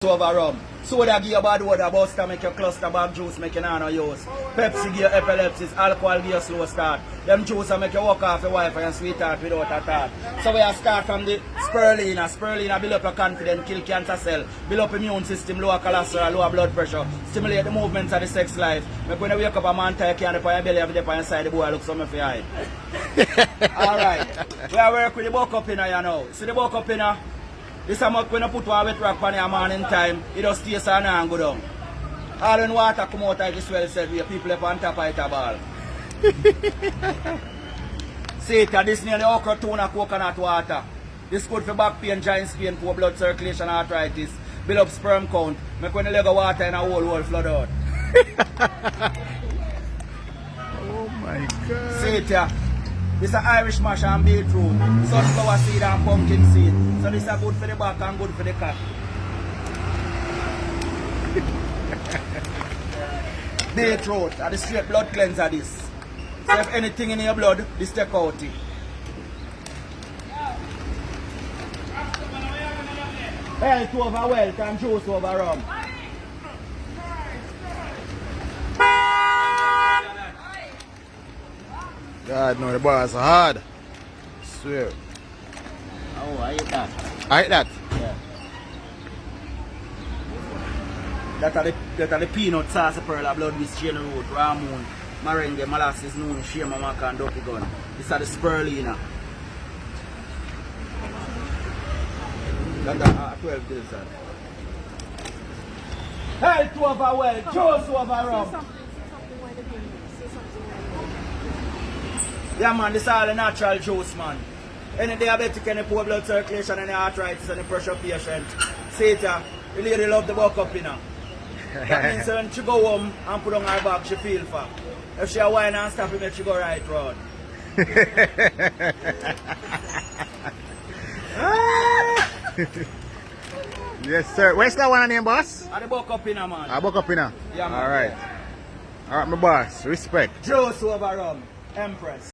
over rum. Soda give you bad water, buster make your cluster bag juice make you not use. Pepsi give you epilepsy, alcohol give you slow start. Them juice make you walk off your wife and sweetheart without a thought. So we start from the spirulina. Spirulina build up your confidence, kill cancer cell, build up immune system, lower cholesterol, lower blood pressure, stimulate the movements of the sex life. Make when you wake up a man tie can upon your belly have the on side the boy look something for your eye. Alright. We are working with the buck up in here you know. See the buck up in here? This is when you put one wet rock on your morning time, it just stays on and go down. All when water come out of the swell said we people up on top of it a ball. See it, this is the okra tuna coconut water. This is good for back pain, joint pain, poor blood circulation, arthritis, build up sperm count, make when you leg of water in a whole flood out. Oh my God. See it here. This is Irish mash and beetroot, sunflower seed and pumpkin seed. So this is good for the back and good for the cat. Beetroot are the straight blood cleanser this. So if anything in your blood, this take out it. Health over wealth and juice over rum. God no, the bars are hard. Swear. Oh, I eat that. I eat that. Yeah. That are the peanut sauce, pearl of blood with chain root, ramoon, merengue, molasses, noon, shea, maca and ducky gun. These are the spirulina. That are 12 days. Health over wealth, juice over rum. Yeah man, this is all the natural juice man. Any diabetic, any poor blood circulation, any arthritis, any pressure patient. See it here, the lady love the buck up in her. That means when she go home and put on her bag, she feel for. If she a wine and stop it, she go right round. Yes sir. Where's that one name, boss? And the buck up in her man. I buck up in her. Yeah, man. Alright. Alright, my boss. Respect. Juice over rum, Empress.